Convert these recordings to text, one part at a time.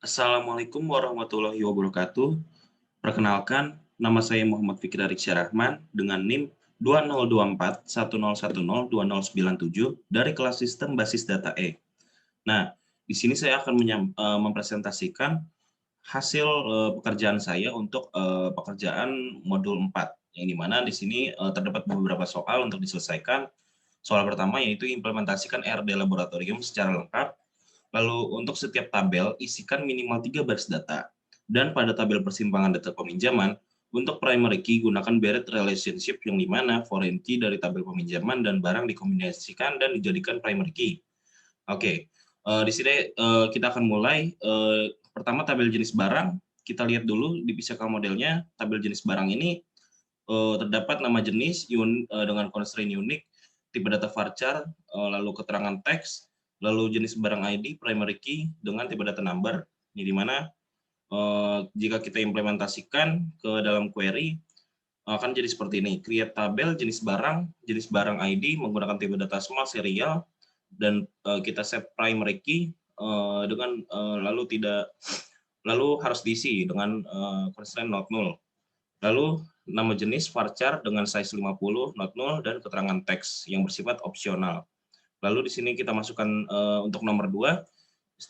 Assalamualaikum warahmatullahi wabarakatuh. Perkenalkan, nama saya Muhammad Fikri Ariksyah Rahman dengan NIM 2024 10102097 dari kelas Sistem Basis Data E. Nah, di sini saya akan mempresentasikan hasil pekerjaan saya untuk pekerjaan modul 4, yang di mana di sini terdapat beberapa soal untuk diselesaikan. Soal pertama yaitu implementasikan RD Laboratorium secara lengkap. Lalu untuk setiap tabel, isikan minimal 3 baris data. Dan pada tabel persimpangan data peminjaman, untuk primary key gunakan Barrett relationship yang di mana foreign key dari tabel peminjaman dan barang dikombinasikan dan dijadikan primary key. Oke, di sini kita akan mulai. Pertama tabel jenis barang, kita lihat dulu di physical modelnya. Tabel jenis barang ini terdapat nama jenis dengan constraint unik, tipe data varchar, lalu keterangan teks, lalu jenis barang ID, primary key, dengan tipe data number, ini di mana jika kita implementasikan ke dalam query, akan jadi seperti ini. Create tabel jenis barang ID menggunakan tipe data small serial, dan kita set primary key lalu harus diisi dengan constraint not null. Lalu nama jenis varchar dengan size 50, not null, dan keterangan teks yang bersifat opsional. Lalu di sini kita masukkan untuk nomor 2,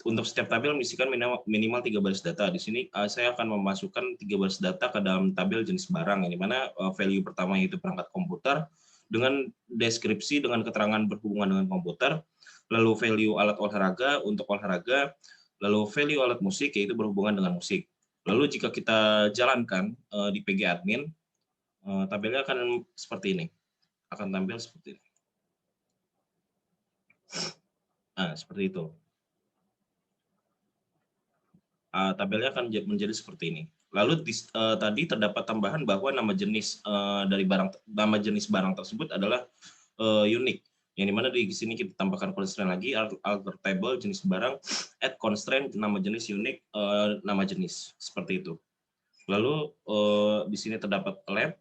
untuk setiap tabel mengisikan minimal 3 baris data. Di sini saya akan memasukkan 3 baris data ke dalam tabel jenis barang, yang dimana value pertama yaitu perangkat komputer, dengan deskripsi dengan keterangan berhubungan dengan komputer, lalu value alat olahraga untuk olahraga, lalu value alat musik yaitu berhubungan dengan musik. Lalu jika kita jalankan di PG admin, tabelnya akan seperti ini, akan tampil seperti ini. Nah, seperti itu. Tabelnya akan menjadi seperti ini. Lalu tadi terdapat tambahan bahwa nama jenis barang tersebut adalah unik, yang dimana di sini kita tambahkan constraint lagi, alter table jenis barang, add constraint nama jenis unik, nama jenis, seperti itu. Lalu di sini terdapat lab,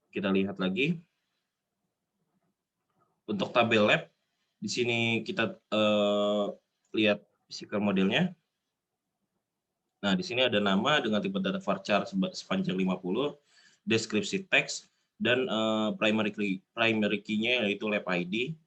kita lihat lagi. Untuk tabel lab, di sini kita lihat physical modelnya. Nah, di sini ada nama dengan tipe data varchar sepanjang 50, deskripsi teks, dan primary key-nya yaitu lab ID.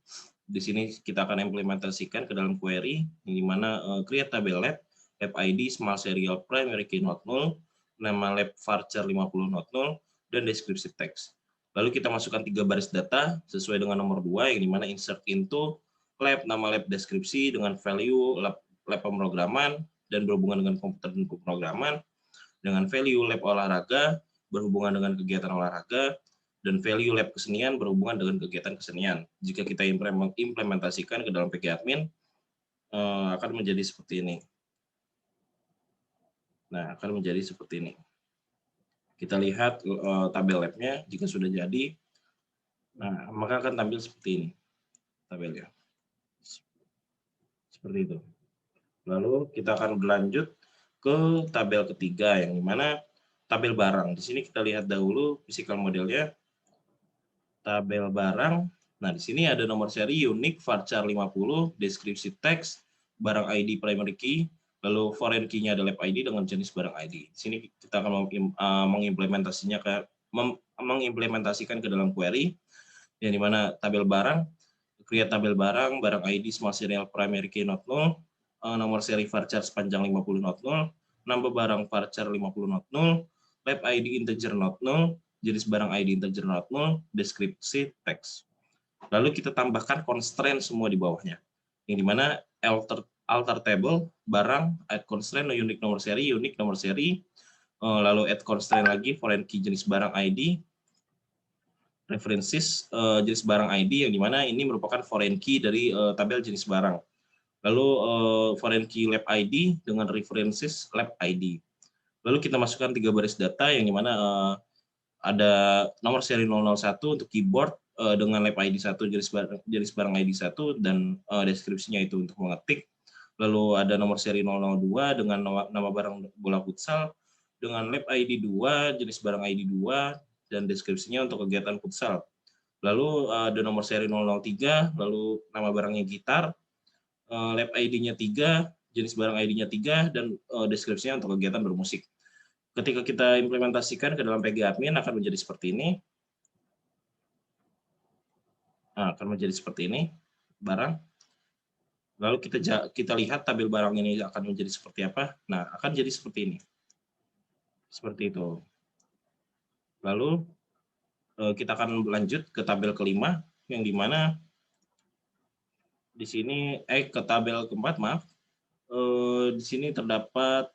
Di sini kita akan implementasikan ke dalam query, di mana create tabel lab ID small serial primary key not null, nama lab varchar 50 not null, dan deskripsi teks. Lalu kita masukkan 3 baris data sesuai dengan nomor 2, yang dimana insert into lab, nama lab deskripsi dengan value lab pemrograman dan berhubungan dengan komputer dan pemrograman, dengan value lab olahraga berhubungan dengan kegiatan olahraga, dan value lab kesenian berhubungan dengan kegiatan kesenian. Jika kita implementasikan ke dalam PG admin, akan menjadi seperti ini. Nah, akan menjadi seperti ini. Kita lihat tabel labnya jika sudah jadi. Nah, maka akan tampil seperti ini tabelnya. Seperti itu. Lalu kita akan berlanjut ke tabel ketiga, yang dimana tabel barang. Di sini kita lihat dahulu physical modelnya. Tabel barang. Nah, di sini ada nomor seri, unik, varchar 50, deskripsi teks, barang ID primary key, lalu foreign key-nya ada lab ID dengan jenis barang ID. Di sini kita akan mengimplementasikan ke dalam query, yang dimana tabel barang, create tabel barang, barang ID small serial primary key not null, nomor seri varchar sepanjang 50 not null, nama barang varchar 50 not null, lab ID integer not null, jenis barang ID integer not null, deskripsi teks. Lalu kita tambahkan constraint semua di bawahnya, yang dimana alter table barang, add constraint unik nomor seri, lalu add constraint lagi foreign key jenis barang ID, references jenis barang ID, yang dimana ini merupakan foreign key dari tabel jenis barang. Lalu foreign key lab ID dengan references lab ID. Lalu kita masukkan 3 baris data, yang dimana ada nomor seri 001 untuk keyboard dengan lab ID 1, jenis barang ID 1, dan deskripsinya itu untuk mengetik. Lalu ada nomor seri 002 dengan nama barang bola futsal dengan lab ID 2, jenis barang ID 2, dan deskripsinya untuk kegiatan futsal. Lalu ada nomor seri 003, lalu nama barangnya gitar, lab ID-nya 3, jenis barang ID-nya 3, dan deskripsinya untuk kegiatan bermusik. Ketika kita implementasikan ke dalam PG admin akan menjadi seperti ini. Nah, akan menjadi seperti ini barang. Lalu kita lihat tabel barang ini akan menjadi seperti apa. Nah, akan jadi seperti ini. Seperti itu. Lalu kita akan lanjut ke tabel kelima, yang dimana di sini ke tabel keempat, maaf. Di sini terdapat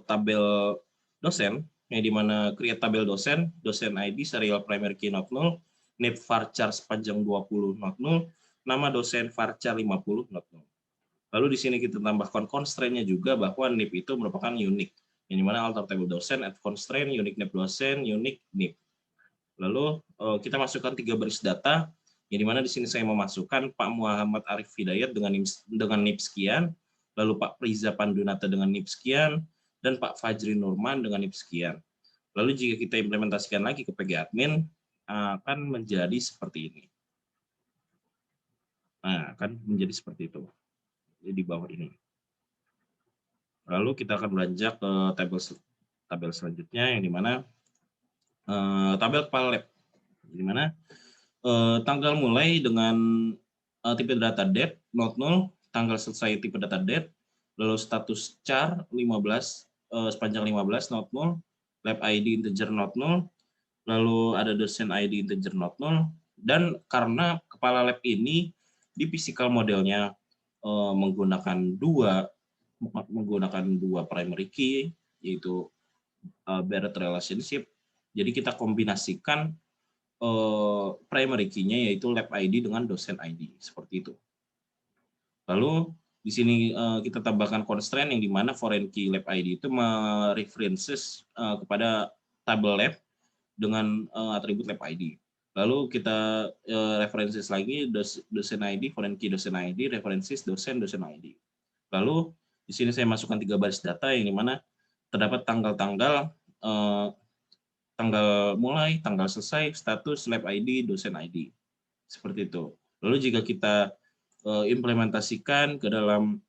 tabel dosen, yang dimana create tabel dosen, dosen ID, serial primary key not null, nip varchar sepanjang 20 not null, nama dosen varchar 50 not null. Lalu di sini kita tambahkan constraint-nya juga bahwa nip itu merupakan unique, yang dimana alter table dosen, add constraint, unique nip dosen, unique nip. Lalu kita masukkan 3 baris data, yang dimana di sini saya memasukkan Pak Muhammad Arif Hidayat dengan nip sekian, lalu Pak Priza Pandunata dengan nip sekian, dan Pak Fajri Nurman dengan nip sekian. Lalu jika kita implementasikan lagi ke PG admin, akan menjadi seperti ini. Nah, akan menjadi seperti itu. Di bawah ini. Lalu kita akan beranjak ke tabel selanjutnya, yang dimana tabel kepala lab, di mana tanggal mulai dengan tipe data date not null, tanggal selesai tipe data date, lalu status char 15 sepanjang 15 not null, lab ID integer not null, lalu ada dosen ID integer not null, dan karena kepala lab ini di physical modelnya menggunakan dua primary key, yaitu Barrett relationship. Jadi kita kombinasikan primary key-nya yaitu lab ID dengan dosen ID, seperti itu. Lalu di sini kita tambahkan constraint, yang dimana foreign key lab ID itu mereferences kepada tabel lab dengan atribut lab ID. Lalu kita references lagi dosen ID, foreign key dosen ID, references dosen ID. Lalu di sini saya masukkan 3 baris data, yang dimana terdapat tanggal-tanggal, tanggal mulai, tanggal selesai, status, lab ID, dosen ID. Seperti itu. Lalu jika kita implementasikan ke dalam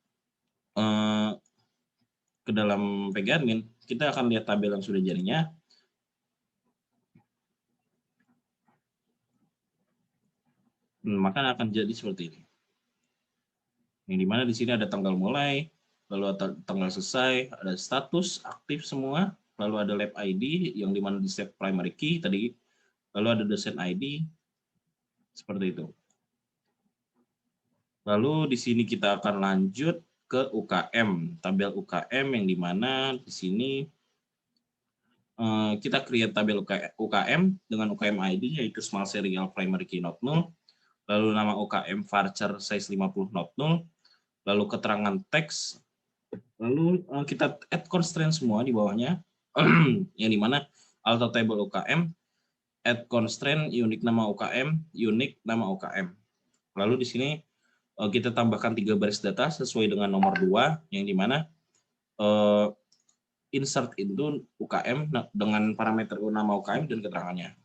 PG admin, kita akan lihat tabel yang sudah jadinya. Maka akan jadi seperti ini. Yang dimana di sini ada tanggal mulai, lalu ada tanggal selesai, ada status aktif semua, lalu ada lab ID yang dimana di set primary key tadi, lalu ada dosen ID, seperti itu. Lalu di sini kita akan lanjut ke UKM, tabel UKM, yang dimana di sini kita create tabel UKM dengan UKM ID yaitu small serial primary key not null, lalu nama UKM varchar size 50 not null, lalu keterangan teks, lalu kita add constraint semua di bawahnya, yang dimana alter table UKM, add constraint, unique nama UKM, unique nama UKM. Lalu di sini kita tambahkan 3 baris data sesuai dengan nomor 2, yang dimana insert itu UKM dengan parameter nama UKM dan keterangannya.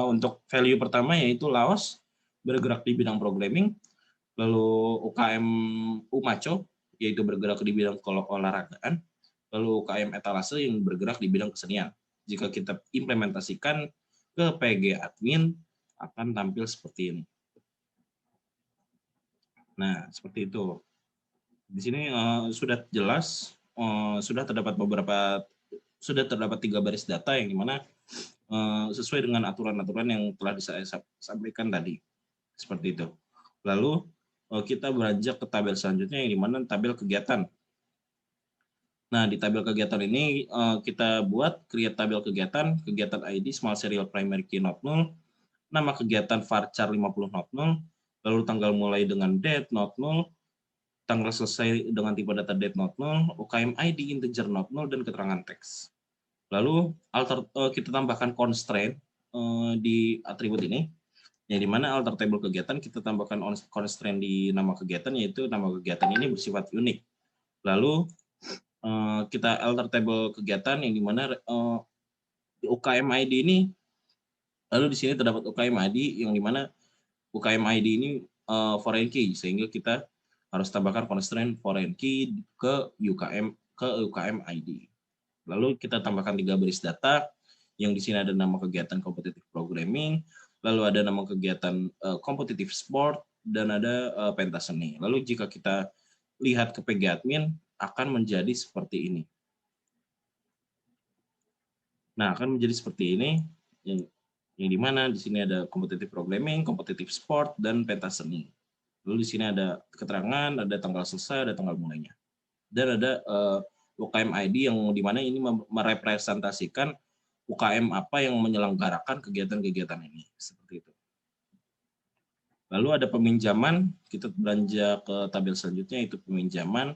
Untuk value pertama yaitu Laos, bergerak di bidang programming, lalu UKM Umaco, yaitu bergerak di bidang olahragaan, lalu UKM Etalase yang bergerak di bidang kesenian. Jika kita implementasikan ke PG admin, akan tampil seperti ini. Nah, seperti itu. Di sini sudah jelas, sudah terdapat 3 baris data, yang dimana sesuai dengan aturan-aturan yang telah saya sampaikan tadi. Seperti itu. Lalu kita beranjak ke tabel selanjutnya, yang dimana tabel kegiatan. Nah, di tabel kegiatan ini kita buat create tabel kegiatan ID small serial primary key not null, nama kegiatan varchar 50 not null, lalu tanggal mulai dengan date not null, tanggal selesai dengan tipe data date not null, UKM ID integer not null, dan keterangan teks. Lalu kita tambahkan constraint di atribut ini, yang dimana alter table kegiatan kita tambahkan constraint di nama kegiatan, yaitu nama kegiatan ini bersifat unik. Lalu kita alter table kegiatan, yang dimana UKM ID ini, lalu di sini terdapat UKM ID, yang dimana UKM ID ini foreign key, sehingga kita harus tambahkan constraint foreign key ke UKM ID. Lalu kita tambahkan 3 baris data, yang di sini ada nama kegiatan competitive programming, lalu ada nama kegiatan competitive sport, dan ada pentas seni. Lalu jika kita lihat ke PGadmin, akan menjadi seperti ini. Nah, akan menjadi seperti ini, yang di mana di sini ada competitive programming, competitive sport, dan pentas seni. Lalu di sini ada keterangan, ada tanggal selesai, ada tanggal mulainya. Dan ada UKM ID yang di mana ini merepresentasikan UKM apa yang menyelenggarakan kegiatan-kegiatan ini. Seperti itu. Lalu ada peminjaman, kita beranjak ke tabel selanjutnya, itu peminjaman.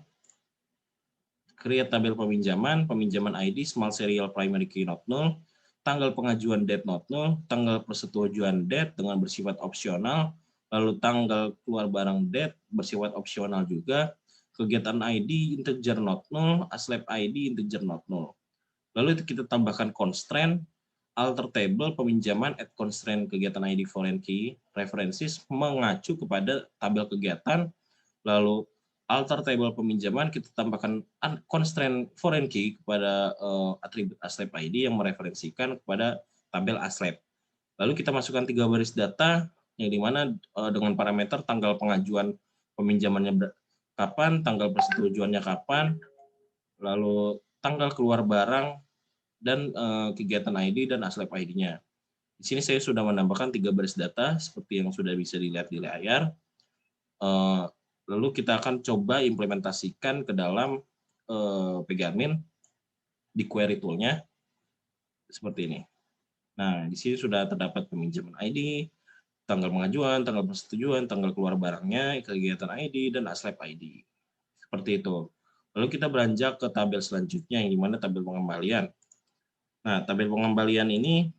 Create tabel peminjaman, peminjaman ID, small serial primary key not null, tanggal pengajuan date not null, tanggal persetujuan date dengan bersifat opsional, lalu tanggal keluar barang date bersifat opsional juga, kegiatan ID integer not null, aslab ID integer not null. Lalu itu kita tambahkan constraint, alter table peminjaman at constraint kegiatan ID foreign key references mengacu kepada tabel kegiatan, lalu alter table peminjaman kita tambahkan constraint foreign key kepada atribut aslab ID yang mereferensikan kepada tabel aslab. Lalu kita masukkan 3 baris data yang dimana dengan parameter tanggal pengajuan peminjamannya kapan, tanggal persetujuannya kapan, lalu tanggal keluar barang, dan kegiatan ID dan aslab ID-nya. Di sini saya sudah menambahkan 3 baris data seperti yang sudah bisa dilihat di layar. Lalu kita akan coba implementasikan ke dalam PGadmin di query tool-nya seperti ini. Nah, di sini sudah terdapat peminjaman ID, tanggal pengajuan, tanggal persetujuan, tanggal keluar barangnya, kegiatan ID, dan aslab ID. Seperti itu. Lalu kita beranjak ke tabel selanjutnya, yang dimana tabel pengembalian. Nah, tabel pengembalian ini,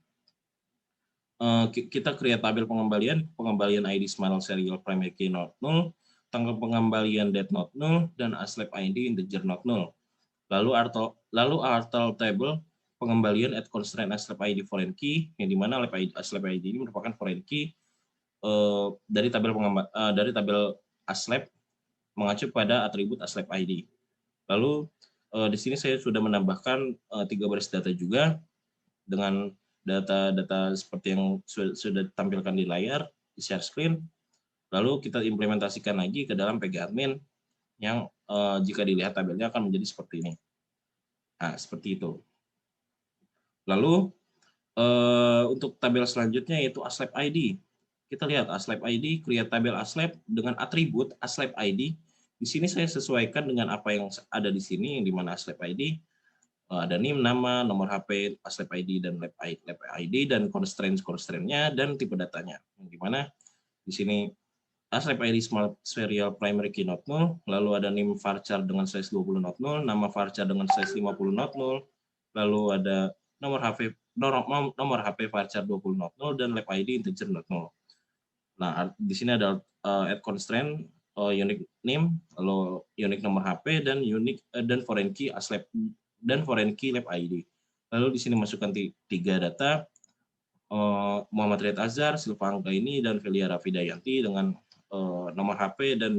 kita create tabel pengembalian ID small serial primary key not null, tanggal pengembalian date not null, dan aslab ID integer not null. Lalu alter table pengembalian at constraint aslab ID foreign key, yang dimana aslab ID ini merupakan foreign key dari tabel aslab mengacu pada atribut aslab ID. Lalu di sini saya sudah menambahkan 3 baris data juga dengan data-data seperti yang sudah ditampilkan di layar di share screen. Lalu kita implementasikan lagi ke dalam PGadmin yang jika dilihat tabelnya akan menjadi seperti ini. Nah, seperti itu. Lalu untuk tabel selanjutnya yaitu aslab ID. Kita lihat aslab ID, create tabel aslab dengan atribut aslab ID. Di sini saya sesuaikan dengan apa yang ada di sini, yang dimana aslab ID ada NIM, nama, nomor HP, aslab ID, dan lab ID, dan constraint-nya, dan tipe datanya. Yang dimana di sini aslab ID small serial primary key not null, lalu ada NIM varchar dengan size 20 not null, nama varchar dengan size 50 not null, lalu ada nomor HP varchar 20 not null, dan lab ID integer not null. Nah, di sini ada add constraint unique NIM, lalu unique nomor HP, dan unique dan foreign key aslab dan foreign key lab ID. Lalu di sini masukkan 3 data, Muhammad Riyad Azhar, Silva Anggaini, dan Velia Rafidayanti dengan nomor HP dan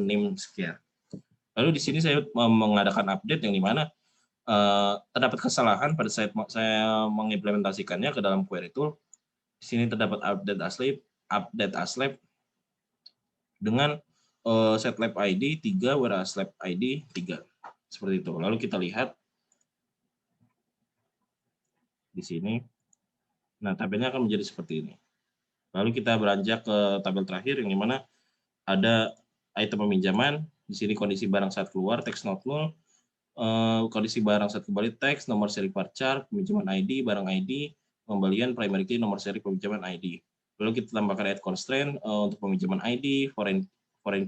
NIM sekian. Lalu di sini saya mengadakan update yang dimana terdapat kesalahan pada saat saya mengimplementasikannya ke dalam query tool. Di sini terdapat update aslab dengan set lab ID 3, where aslab ID 3. Seperti itu. Lalu kita lihat di sini. Nah, tabelnya akan menjadi seperti ini. Lalu kita beranjak ke tabel terakhir yang dimana ada item peminjaman. Di sini kondisi barang saat keluar, teks not null. Kondisi barang saat kembali, teks, nomor seri varchar, peminjaman ID, barang ID, pembelian primary key, nomor seri peminjaman ID. Lalu kita tambahkan add constraint untuk peminjaman ID, foreign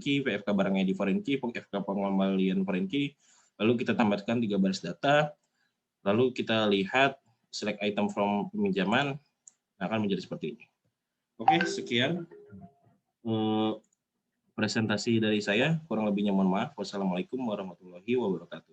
key, PFK barang ID foreign key, PFK pengembalian foreign key. Lalu kita tambahkan 3 baris data. Lalu kita lihat select item from peminjaman, akan menjadi seperti ini. Oke, sekian presentasi dari saya. Kurang lebihnya mohon maaf. Wassalamualaikum warahmatullahi wabarakatuh.